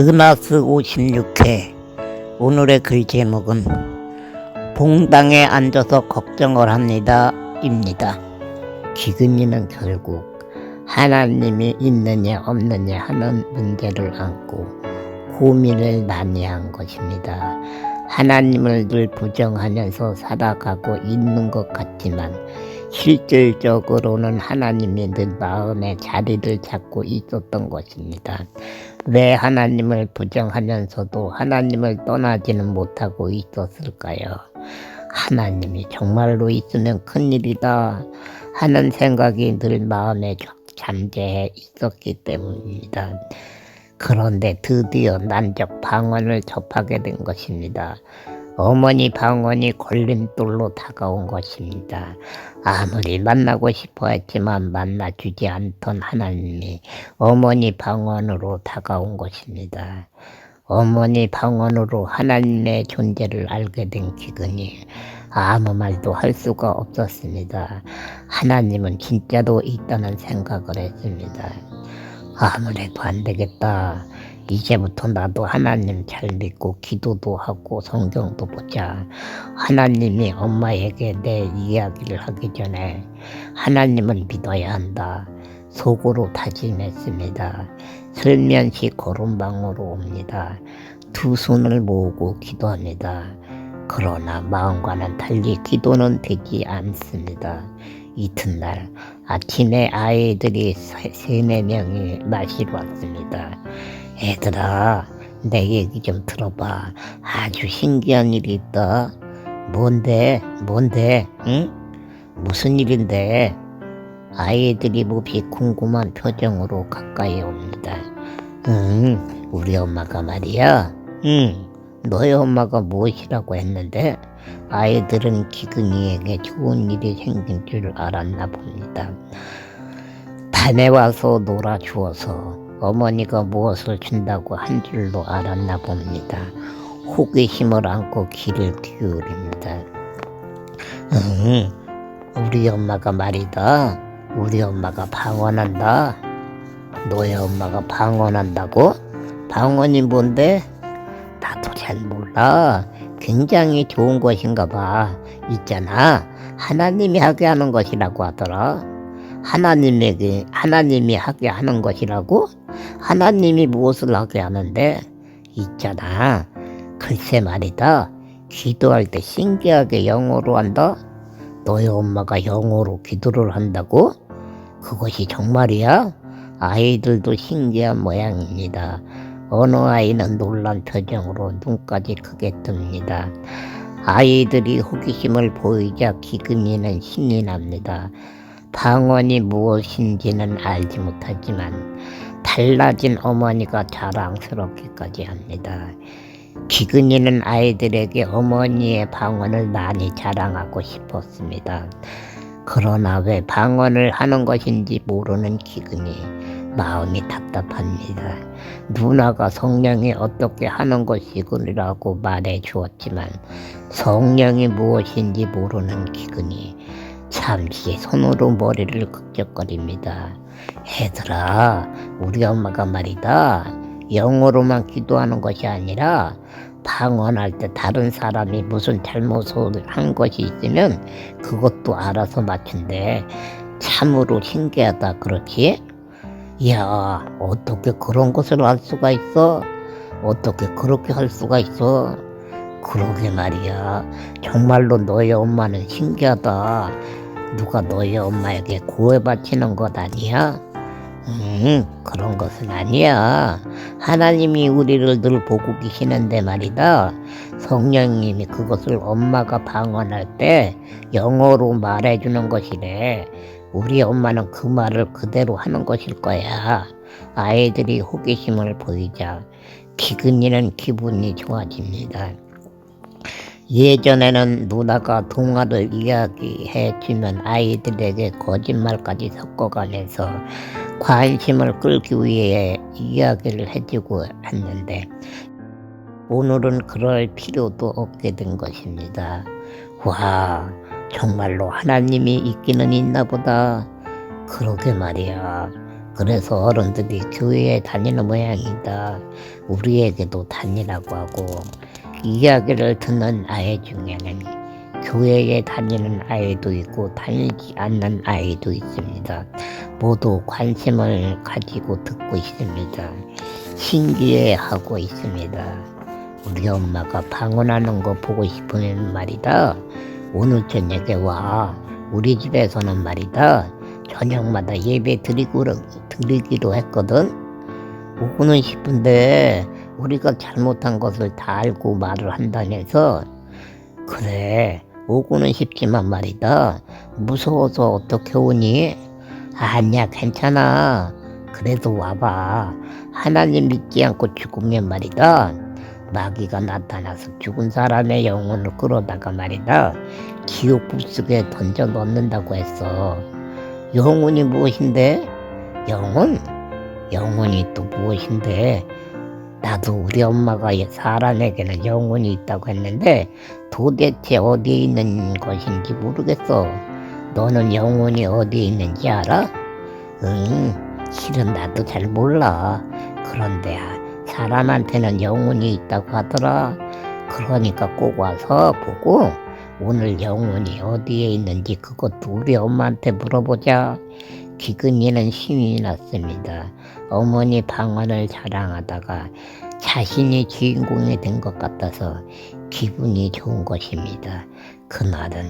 은하수 56회 오늘의 글 제목은 봉당에 앉아서 걱정을 합니다 입니다. 기근이는 결국 하나님이 있느냐 없느냐 하는 문제를 안고 고민을 많이 한 것입니다. 하나님을 늘 부정하면서 살아가고 있는 것 같지만 실질적으로는 하나님이 늘 마음에 자리를 잡고 있었던 것입니다. 왜 하나님을 부정하면서도 하나님을 떠나지는 못하고 있었을까요? 하나님이 정말로 있으면 큰일이다 하는 생각이 늘 마음에 잠재해 있었기 때문입니다. 그런데 드디어 난적 방언을 접하게 된 것입니다. 어머니 방언이 걸림돌로 다가온 것입니다. 아무리 만나고 싶어 했지만 만나주지 않던 하나님이 어머니 방언으로 다가온 것입니다. 어머니 방언으로 하나님의 존재를 알게 된 기근이 아무 말도 할 수가 없었습니다. 하나님은 진짜로 있다는 생각을 했습니다. 아무래도 안 되겠다. 이제부터 나도 하나님 잘 믿고 기도도 하고 성경도 보자. 하나님이 엄마에게 내 이야기를 하기 전에 하나님을 믿어야 한다. 속으로 다짐했습니다. 슬면시 걸음방으로 옵니다. 두 손을 모으고 기도합니다. 그러나 마음과는 달리 기도는 되지 않습니다. 이튿날 아침에 아이들이 3-4명이 마시러 왔습니다. 얘들아, 내 얘기 좀 들어봐. 아주 신기한 일이 있다. 뭔데? 응? 무슨 일인데? 아이들이 몹시 궁금한 표정으로 가까이 옵니다. 우리 엄마가 말이야. 너희 엄마가 무엇이라고 했는데? 아이들은 기근이에게 좋은 일이 생긴 줄 알았나 봅니다. 밤에 와서 놀아주어서 어머니가 무엇을 준다고 한 줄로 알았나 봅니다. 호기심을 안고 귀를 기울입니다. 우리 엄마가 말이다. 우리 엄마가 방언한다. 너희 엄마가 방언한다고? 방언이 뭔데? 나도 잘 몰라. 굉장히 좋은 것인가 봐. 있잖아. 하나님이 하게 하는 것이라고 하더라. 하나님이 하게 하는 것이라고? 하나님이 무엇을 하게 하는데? 있잖아. 글쎄 말이다. 기도할 때 신기하게 영어로 한다? 너희 엄마가 영어로 기도를 한다고? 그것이 정말이야? 아이들도 신기한 모양입니다. 어느 아이는 놀란 표정으로 눈까지 크게 뜹니다. 아이들이 호기심을 보이자 기근이는 신이 납니다. 방언이 무엇인지는 알지 못하지만 달라진 어머니가 자랑스럽기까지 합니다. 기근이는 아이들에게 어머니의 방언을 많이 자랑하고 싶었습니다. 그러나 왜 방언을 하는 것인지 모르는 기근이 마음이 답답합니다. 누나가 성령이 어떻게 하는 것이구나라고 말해 주었지만 성령이 무엇인지 모르는 기근이 잠시 손으로 머리를 극적거립니다. 얘들아, 우리 엄마가 말이다. 영어로만 기도하는 것이 아니라 방언할 때 다른 사람이 무슨 잘못을 한 것이 있으면 그것도 알아서 맞춘대. 참으로 신기하다. 그렇지? 이야, 어떻게 그런 것을 할 수가 있어? 어떻게 그렇게 할 수가 있어? 그러게 말이야. 정말로 너희 엄마는 신기하다. 누가 너희 엄마에게 구애 바치는 것 아니야? 그런 것은 아니야. 하나님이 우리를 늘 보고 계시는데 말이다. 성령님이 그것을 엄마가 방언할 때 영어로 말해주는 것이래. 우리 엄마는 그 말을 그대로 하는 것일 거야. 아이들이 호기심을 보이자 기근이는 기분이 좋아집니다. 예전에는 누나가 동화를 이야기해 주면 아이들에게 거짓말까지 섞어가면서 관심을 끌기 위해 이야기를 해주고 했는데 오늘은 그럴 필요도 없게 된 것입니다. 와, 정말로 하나님이 있기는 있나 보다. 그러게 말이야. 그래서 어른들이 교회에 다니는 모양이다. 우리에게도 다니라고 하고, 이야기를 듣는 아이 중에는 교회에 다니는 아이도 있고 다니지 않는 아이도 있습니다. 모두 관심을 가지고 듣고 있습니다. 신기해하고 있습니다. 우리 엄마가 방언하는 거 보고 싶으면 말이다, 오늘 저녁에 와. 우리 집에서는 말이다, 저녁마다 예배 드리기로 했거든. 오고는 싶은데 우리가 잘못한 것을 다 알고 말을 한다면서. 그래, 오고는 싶지만 말이다, 무서워서 어떻게 오니? 아니야, 괜찮아. 그래도 와봐. 하나님 믿지 않고 죽으면 말이다, 마귀가 나타나서 죽은 사람의 영혼을 끌어다가 말이다, 지옥불 속에 던져 넣는다고 했어. 영혼이 무엇인데? 영혼이 또 무엇인데? 나도 우리 엄마가 사람에게는 영혼이 있다고 했는데 도대체 어디에 있는 것인지 모르겠어. 너는 영혼이 어디에 있는지 알아? 실은 나도 잘 몰라. 그런데 사람한테는 영혼이 있다고 하더라. 그러니까 꼭 와서 보고 오늘 영혼이 어디에 있는지 그것도 우리 엄마한테 물어보자. 기근이는 신이 났습니다. 어머니 방언을 자랑하다가 자신이 주인공이 된 것 같아서 기분이 좋은 것입니다. 그날은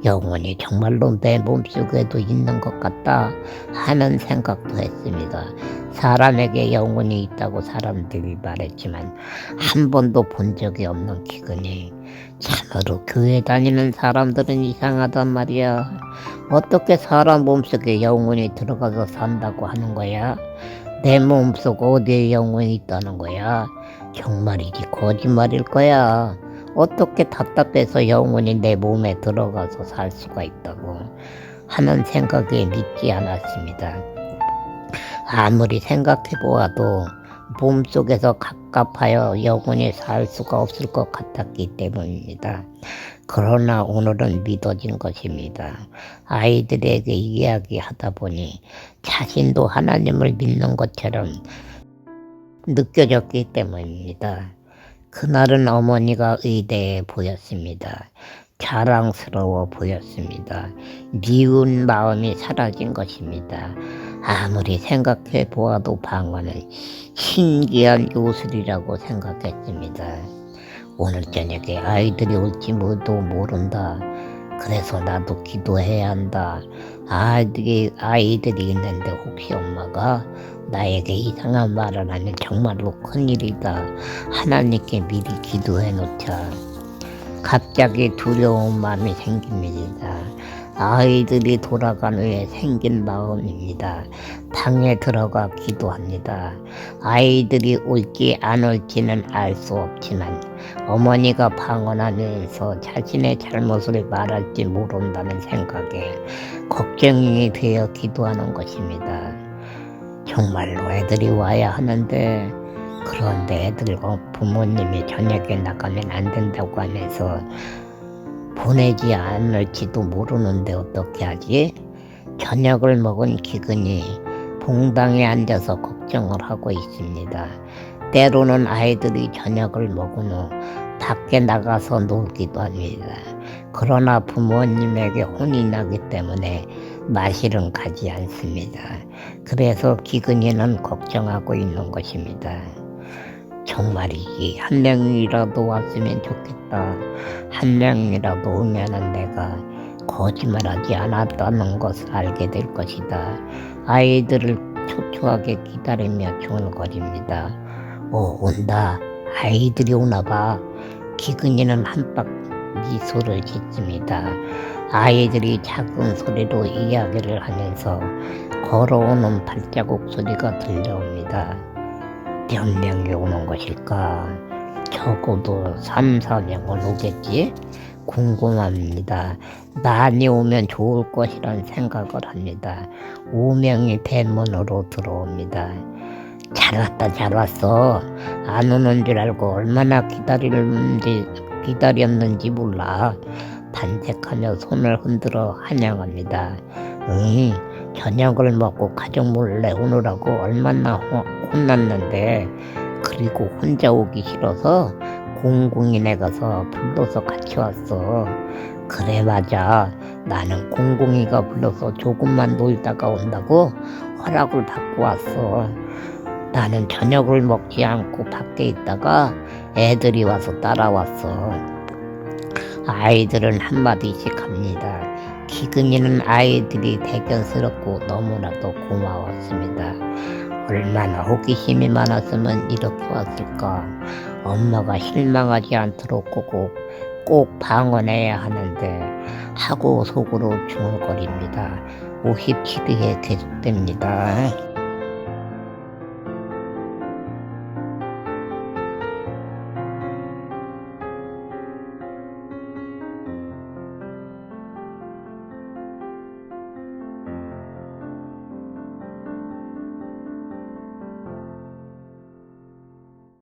영혼이 정말로 내 몸속에도 있는 것 같다 하는 생각도 했습니다. 사람에게 영혼이 있다고 사람들이 말했지만 한 번도 본 적이 없는 기근이, 참으로 교회 다니는 사람들은 이상하단 말이야. 어떻게 사람 몸속에 영혼이 들어가서 산다고 하는 거야? 내 몸속 어디에 영혼이 있다는 거야? 정말이지 거짓말일 거야. 어떻게 답답해서 영혼이 내 몸에 들어가서 살 수가 있다고 하는 생각에 믿지 않았습니다. 아무리 생각해보아도 몸속에서 갑갑하여 영혼이 살 수가 없을 것 같았기 때문입니다. 그러나 오늘은 믿어진 것입니다. 아이들에게 이야기하다 보니 자신도 하나님을 믿는 것처럼 느껴졌기 때문입니다. 그날은 어머니가 의대해 보였습니다. 자랑스러워 보였습니다. 미운 마음이 사라진 것입니다. 아무리 생각해 보아도 방언은 신기한 요술이라고 생각했습니다. 오늘 저녁에 아이들이 올지 모른다. 그래서 나도 기도해야 한다. 아이들이 있는데 혹시 엄마가 나에게 이상한 말을 하면 정말로 큰일이다. 하나님께 미리 기도해 놓자. 갑자기 두려운 마음이 생깁니다. 아이들이 돌아간 후에 생긴 마음입니다. 방에 들어가 기도합니다. 아이들이 올지 안 올지는 알 수 없지만 어머니가 방언하면서 자신의 잘못을 말할지 모른다는 생각에 걱정이 되어 기도하는 것입니다. 정말로 애들이 와야 하는데, 그런데 애들과 부모님이 저녁에 나가면 안 된다고 하면서 보내지 않을지도 모르는데 어떻게 하지? 저녁을 먹은 기근이 봉당에 앉아서 걱정을 하고 있습니다. 때로는 아이들이 저녁을 먹은 후 밖에 나가서 놀기도 합니다. 그러나 부모님에게 혼이 나기 때문에 마실은 가지 않습니다. 그래서 기근이는 걱정하고 있는 것입니다. 정말이지, 한 명이라도 왔으면 좋겠다. 한 명이라도 오면은 내가 거짓말하지 않았다는 것을 알게 될 것이다. 아이들을 초조하게 기다리며 중얼거립니다. 온다. 아이들이 오나봐. 기근이는 한박 미소를 짓습니다. 아이들이 작은 소리로 이야기를 하면서 걸어오는 발자국 소리가 들려옵니다. 몇 명이 오는 것일까? 적어도 3, 4명은 오겠지? 궁금합니다. 많이 오면 좋을 것이란 생각을 합니다. 5명이 대문으로 들어옵니다. 잘 왔어. 안 오는 줄 알고 얼마나 기다렸는지 몰라. 반색하며 손을 흔들어 환영합니다. 저녁을 먹고 가족 몰래 오느라고 얼마나 혼났는데, 그리고 혼자 오기 싫어서 공공이네 가서 불러서 같이 왔어. 그래, 맞아. 나는 공공이가 불러서 조금만 놀다가 온다고 허락을 받고 왔어. 나는 저녁을 먹지 않고 밖에 있다가 애들이 와서 따라왔어. 아이들은 한마디씩 합니다. 기근이는 아이들이 대견스럽고 너무나도 고마웠습니다. 얼마나 호기심이 많았으면 이렇게 왔을까. 엄마가 실망하지 않도록 꼭 방언해야 하는데 하고 속으로 중얼거립니다. 57회에 계속됩니다.